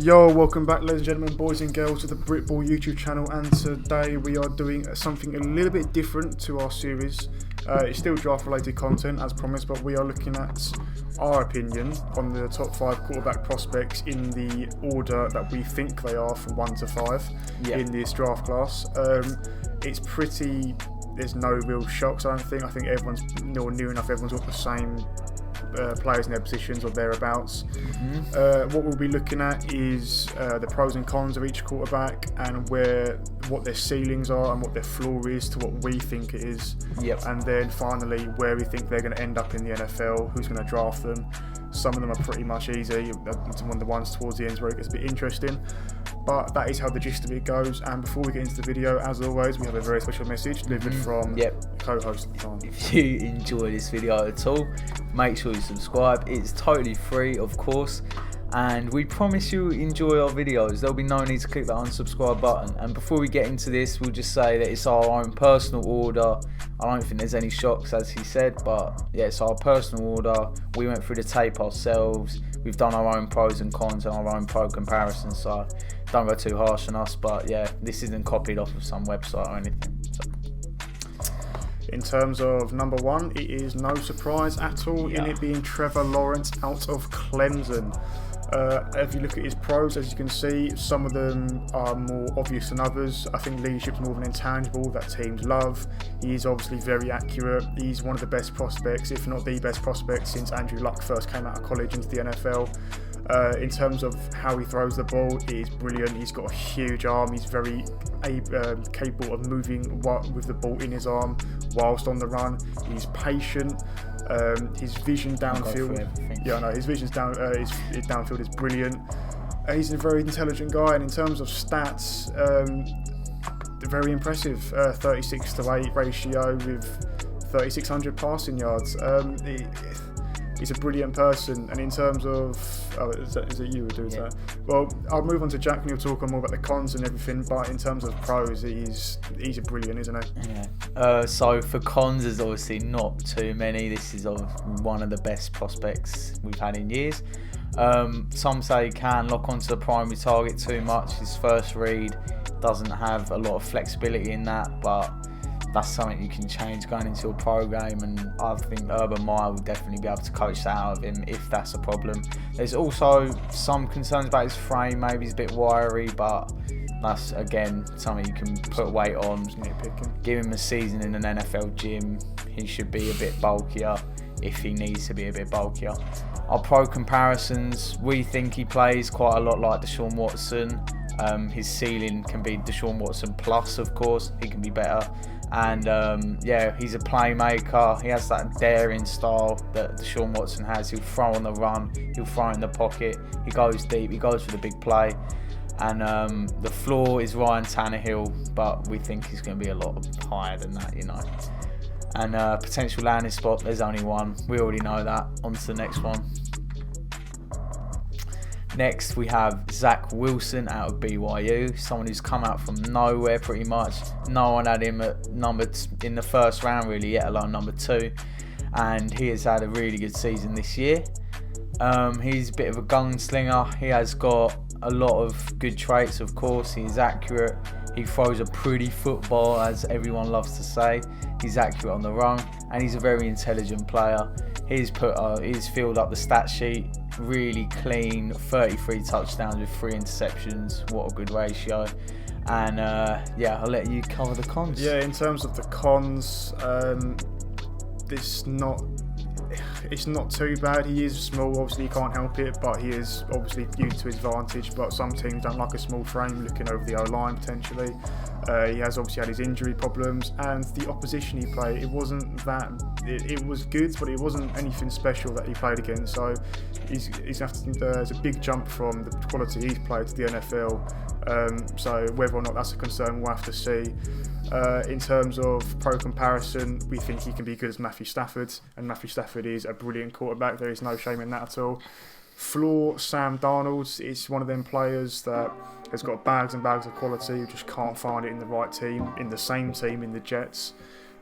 Yo, welcome back ladies and gentlemen, boys and girls, to the Britball YouTube channel, and today we are doing something a little bit different to our series. It's still draft related content as promised, but we are looking at our opinion on the top 5 quarterback prospects in the order that we think they are from 1 to 5 in this draft class. It's pretty, there's no real shocks, I don't think. I think everyone's near enough, everyone's got the same players in their positions or thereabouts. What we'll be looking at is the pros and cons of each quarterback, and what their ceilings are and what their floor is to what we think it is. And then finally where we think they're going to end up in the NFL, who's going to draft them. Some of them are pretty much easy, one of the ones towards the end where it gets a bit interesting, but that is how the gist of it goes. And before we get into the video, as always, we have a very special message delivered from co-host Tom. If you enjoy this video at all, make sure you subscribe. It's totally free, of course, and we promise you enjoy our videos. There'll be no need to click that unsubscribe button. And before we get into this, we'll just say that it's our own personal order. I don't think there's any shocks, as he said, but yeah, it's our personal order. We went through the tape ourselves. We've done our own pros and cons and our own pro comparisons, so don't go too harsh on us. But yeah, this isn't copied off of some website or anything. So. In terms of number 1, it is no surprise at all in it being Trevor Lawrence out of Clemson. If you look at his pros, as you can see, some of them are more obvious than others. I think leadership's more of an intangible that teams love. He is obviously very accurate. He's one of the best prospects, if not the best prospect, since Andrew Luck first came out of college into the NFL. In terms of how he throws the ball, it is brilliant. He's got a huge arm. He's very capable of moving with the ball in his arm whilst on the run. He's patient. His vision downfield, his vision his downfield is brilliant. He's a very intelligent guy, and in terms of stats, very impressive. 36-to-8 ratio with 3,600 passing yards. He's a brilliant person. And in terms of, is it you who do that? Well, I'll move on to Jack and he'll talk more about the cons and everything, but in terms of pros, he's a brilliant, isn't he? So for cons, there's obviously not too many. This is one of the best prospects we've had in years. Some say he can lock onto the primary target too much. His first read doesn't have a lot of flexibility in that, but that's something you can change going into your pro game, and I think Urban Meyer will definitely be able to coach that out of him if that's a problem. There's also some concerns about his frame. Maybe he's a bit wiry, but that's again something you can put weight on. Give him a season in an NFL gym. He should be a bit bulkier if he needs to be a bit bulkier. Our pro comparisons, we think he plays quite a lot like Deshaun Watson. His ceiling can be Deshaun Watson plus, of course. He can be better. And he's a playmaker. He has that daring style that Deshaun Watson has. He'll throw on the run, he'll throw in the pocket, he goes deep, he goes for the big play. And the floor is Ryan Tannehill, but we think he's going to be a lot higher than that, And potential landing spot, there's only one. We already know that. On to the next one. Next, we have Zach Wilson out of BYU, someone who's come out from nowhere pretty much. No one had him at in the first round really, let alone number 2. And he has had a really good season this year. He's a bit of a gunslinger. He has got a lot of good traits, of course. He's accurate. He throws a pretty football, as everyone loves to say. He's accurate on the run, and he's a very intelligent player. He's filled up the stat sheet really clean. 33 touchdowns with 3 interceptions. What a good ratio. And I'll let you cover the cons. Yeah, in terms of the cons, it's not too bad. He is small, obviously he can't help it, but he is obviously used to his advantage. But some teams don't like a small frame looking over the O-line potentially. He has obviously had his injury problems, and the opposition he played, it was good, but it wasn't anything special that he played against. So there's a big jump from the quality he's played to the NFL. So whether or not that's a concern, we'll have to see. In terms of pro comparison, we think he can be good as Matthew Stafford, and Matthew Stafford is a brilliant quarterback. There is no shame in that at all. Floor, Sam Darnold is one of them players that has got bags and bags of quality. You just can't find it in the right team, in the same team, in the Jets.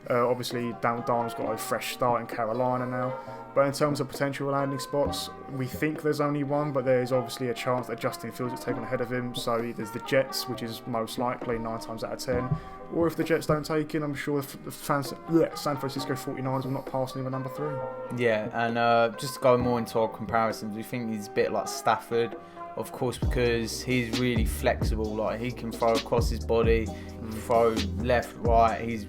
Obviously, Darnold's got a fresh start in Carolina now. But in terms of potential landing spots, we think there's only one, but there is obviously a chance that Justin Fields is taken ahead of him. So there's the Jets, which is most likely 9 times out of 10. Or if the Jets don't take him, I'm sure the San Francisco 49ers will not pass him at number 3. Yeah, and just to go more into our comparisons, we think he's a bit like Stafford, of course, because he's really flexible. Like, he can throw across his body, throw left, right. He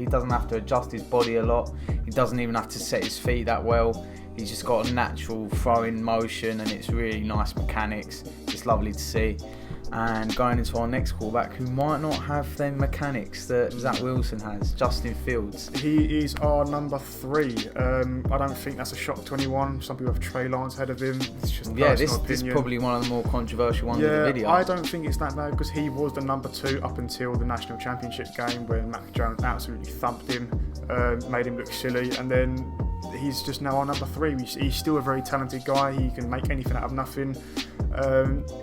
doesn't have to adjust his body a lot. He doesn't even have to set his feet that well. He's just got a natural throwing motion, and it's really nice mechanics. It's lovely to see. And going into our next quarterback, who might not have them mechanics that Zach Wilson has, Justin Fields. He is our number 3. I don't think that's a shock to anyone. Some people have Trey Lance ahead of him. It's just this is probably one of the more controversial ones in the video. I don't think it's that bad, because he was the number 2 up until the national championship game, where Mac Jones absolutely thumped him, made him look silly, and then he's just now our number 3. He's still a very talented guy. He can make anything out of nothing.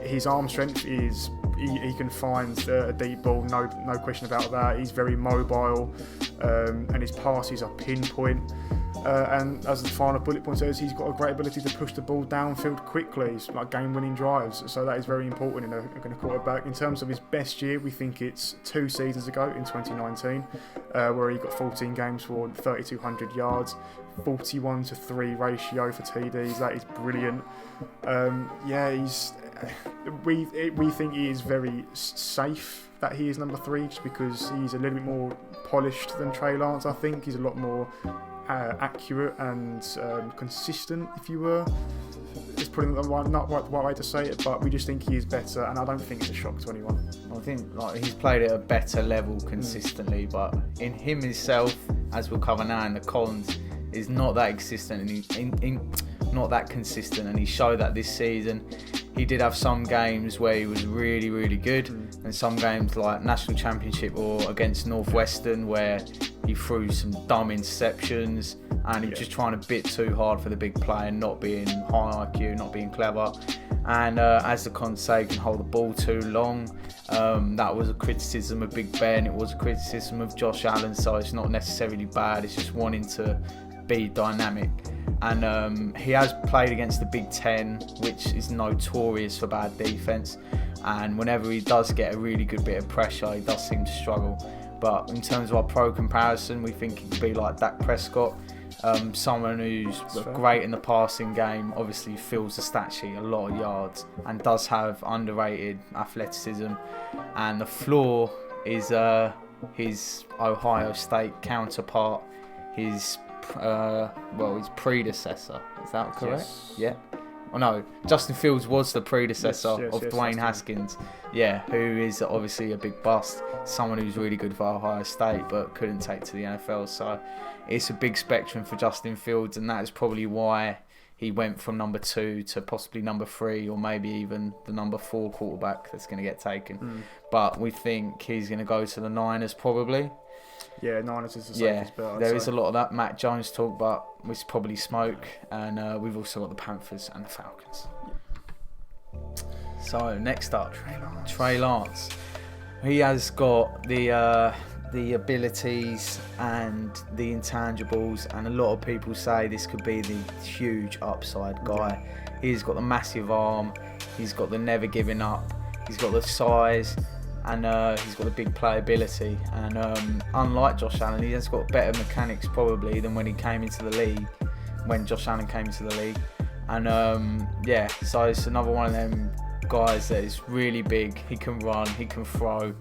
His arm strength is he can find a deep ball, no question about that. He's very mobile, and his passes are pinpoint. And as the final bullet point says, he's got a great ability to push the ball downfield quickly. It's like game-winning drives, so that is very important in a quarterback. In terms of his best year, we think it's 2 seasons ago in 2019, where he got 14 games for 3,200 yards, 41-3 ratio for TDs. That is brilliant. We think he is very safe that he is number 3, just because he's a little bit more polished than Trey Lance. I think he's a lot more accurate and consistent, if you were. It's probably not the right way to say it, but we just think he is better, and I don't think it's a shock to anyone. I think he's played at a better level consistently, but in him himself, as we'll cover now in the Collins, is not that consistent, and not that consistent, and he showed that this season. He did have some games where he was really, really good, and some games like National Championship or against Northwestern where he threw some dumb interceptions, and he was just trying a bit too hard for the big play and not being high IQ, not being clever. And as the cons say, he can hold the ball too long. That was a criticism of Big Ben. It was a criticism of Josh Allen, so it's not necessarily bad. It's just wanting to be dynamic. And he has played against the Big Ten, which is notorious for bad defence. And whenever he does get a really good bit of pressure, he does seem to struggle. But in terms of our pro comparison, we think he could be like Dak Prescott, someone who's great in the passing game, obviously fills the stat sheet a lot of yards, and does have underrated athleticism. And the floor is his Ohio State counterpart, his predecessor. Is that correct? Yes. Yeah. Oh no, Justin Fields was the predecessor of Dwayne Haskins. Yeah, who is obviously a big bust. Someone who's really good for Ohio State but couldn't take to the NFL. So it's a big spectrum for Justin Fields, and that is probably why he went from number 2 to possibly number 3, or maybe even the number 4 quarterback that's going to get taken. But we think he's going to go to the Niners probably. Yeah, Niners is the safest bet. There is a lot of that Mac Jones talk, but it's probably smoke. And we've also got the Panthers and the Falcons. So next up, Trey Lance. He has got the abilities and the intangibles, and a lot of people say this could be the huge upside guy. He's got the massive arm. He's got the never giving up. He's got the size. And he's got the big playability, and unlike Josh Allen, he has got better mechanics probably than when Josh Allen came into the league. And so it's another one of them guys that is really big. He can run, he can throw,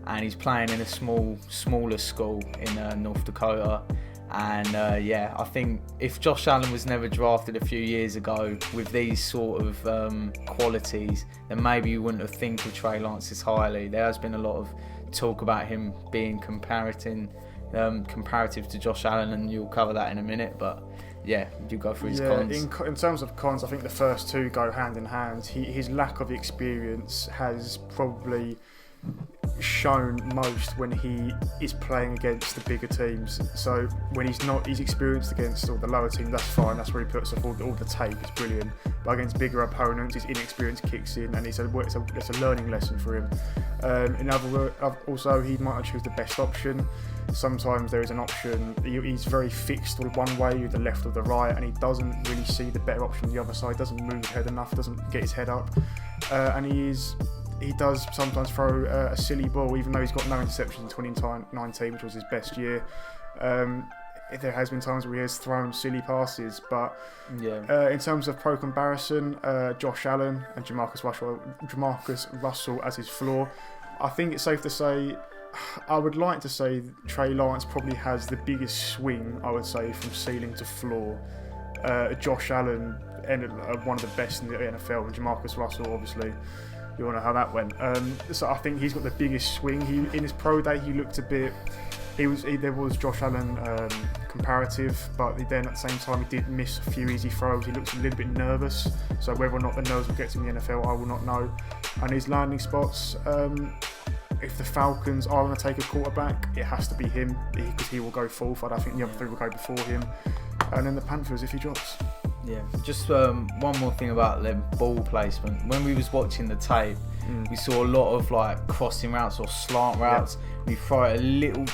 and he's playing in a smaller school in North Dakota. And I think if Josh Allen was never drafted a few years ago with these sort of qualities, then maybe you wouldn't have think of Trey Lance this highly. There has been a lot of talk about him being comparative to Josh Allen, and you'll cover that in a minute. But yeah, you go through his cons. In terms of cons, I think the first 2 go hand in hand. His lack of experience has probably shown most when he is playing against the bigger teams. So when he's experienced against all the lower teams, that's fine, that's where he puts up all the tape, it's brilliant. But against bigger opponents, his inexperience kicks in, and it's a learning lesson for him. In other words, also he might not choose the best option. Sometimes there is an option, he's very fixed on one way, the left or the right, and he doesn't really see the better option on the other side, doesn't move his head enough, doesn't get his head up, and he does sometimes throw a silly ball, even though he's got no interceptions in 2019, which was his best year. There has been times where he has thrown silly passes, but in terms of pro comparison, Josh Allen and Jamarcus Russell as his floor, I think it's safe to say, I would like to say Trey Lawrence probably has the biggest swing, I would say, from ceiling to floor. Josh Allen ended one of the best in the NFL, and Jamarcus Russell, obviously, you all know how that went. So I think he's got the biggest swing. In his pro day, he looked a bit. There was Josh Allen comparative, but then at the same time he did miss a few easy throws. He looks a little bit nervous. So whether or not the nerves will get to him in the NFL, I will not know. And his landing spots. If the Falcons are going to take a quarterback, it has to be him, because he will go fourth. I don't think the other three will go before him. And then the Panthers, if he drops. Yeah, just one more thing about the ball placement. When we was watching the tape, we saw a lot of like crossing routes or slant routes. We throw it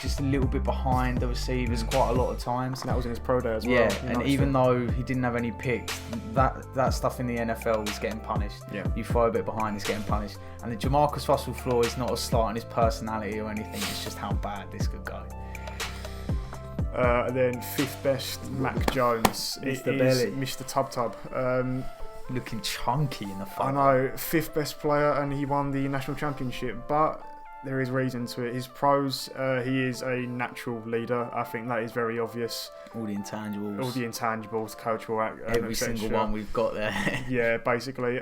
just a little bit behind the receivers quite a lot of times. And that was in his pro day as well. Yeah, and even though he didn't have any picks, that stuff in the NFL was getting punished. Yeah. You throw a bit behind, it's getting punished. And the Jamarcus Russell flaw is not a slight on his personality or anything. It's just how bad this could go. And then fifth best, MACJONES. Mr. Belly. Mr. Tub. Looking chunky in the photo. I know, fifth best player, and he won the national championship, but there is reason to it. His pros, he is a natural leader. I think that is very obvious. All the intangibles, cultural act, every single one we've got there. Yeah, basically.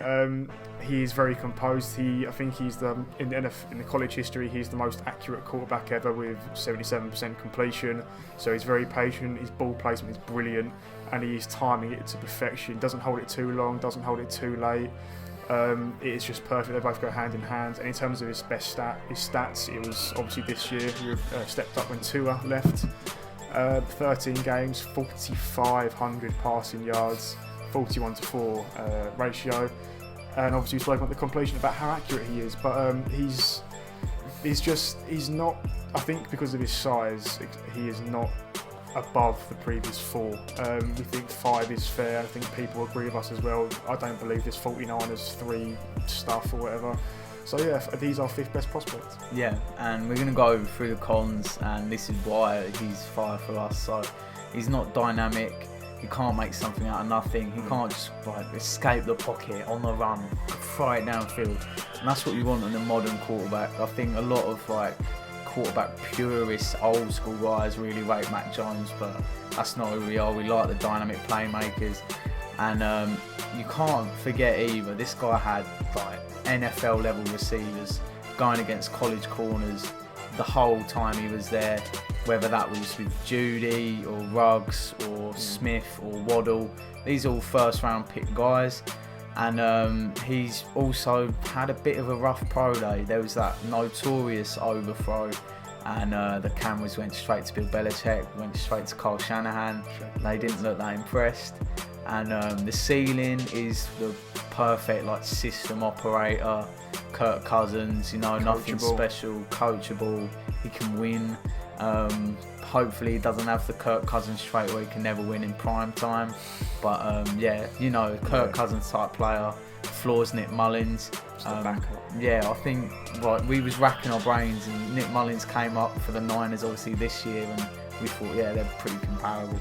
He is very composed. I think he's in the college history, he's the most accurate quarterback ever with 77% completion. So he's very patient. His ball placement is brilliant, and he's timing it to perfection. Doesn't hold it too long, doesn't hold it too late. It's just perfect. They both go hand in hand. And in terms of his stats, it was obviously this year he stepped up when Tua left. 13 games, 4,500 passing yards, 41-4 ratio, and obviously we've spoken about the completion, about how accurate he is. But he's not. I think because of his size, he is not above the previous four. We think 5 is fair. I think people agree with us as well. I don't believe this 49ers 3 stuff or whatever. So yeah, these are fifth best prospects. Yeah, and we're going to go through the cons, and this is why he's 5 for us. So he's not dynamic. He can't make something out of nothing. He can't just escape the pocket on the run, throw it downfield. And that's what you want in a modern quarterback. I think a lot of quarterback purists, old school guys really rate MACJONES, but that's not who we are. We like the dynamic playmakers. And you can't forget either, this guy had NFL level receivers going against college corners the whole time he was there, whether that was with Judy or Ruggs or Smith or Waddle. These are all first round pick guys, and he's also had a bit of a rough pro day. There was that notorious overthrow, and the cameras went straight to Bill Belichick, went straight to Kyle Shanahan. They didn't look that impressed. And the ceiling is the perfect system operator, Kirk Cousins, nothing special, coachable, he can win. Hopefully he doesn't have the Kirk Cousins trait where he can never win in prime time. But Kirk Cousins type player, flaws Nick Mullins. I think we was racking our brains, and Nick Mullins came up for the Niners obviously this year, and we thought they're pretty comparable.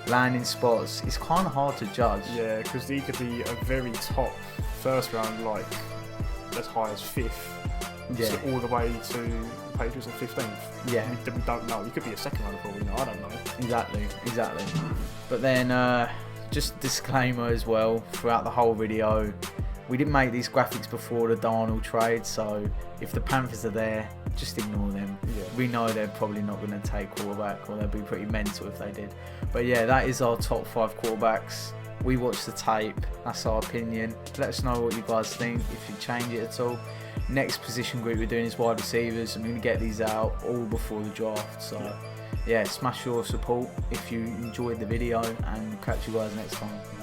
Landing spots, it's kind of hard to judge. Yeah, because he could be a very top first round, as high as 5th, so all the way to Patriots at 15th. Yeah, we don't know. He could be a second round for all we know. I don't know. Exactly. But then, just disclaimer as well. Throughout the whole video, we didn't make these graphics before the Darnold trade, so if the Panthers are there, just ignore them. Yeah. We know they're probably not going to take quarterback, or they'll be pretty mental if they did. But yeah, that is our top 5 quarterbacks. We watched the tape. That's our opinion. Let us know what you guys think, if you change it at all. Next position group we're doing is wide receivers. I'm going to get these out all before the draft. So yeah, smash your support if you enjoyed the video, and catch you guys next time.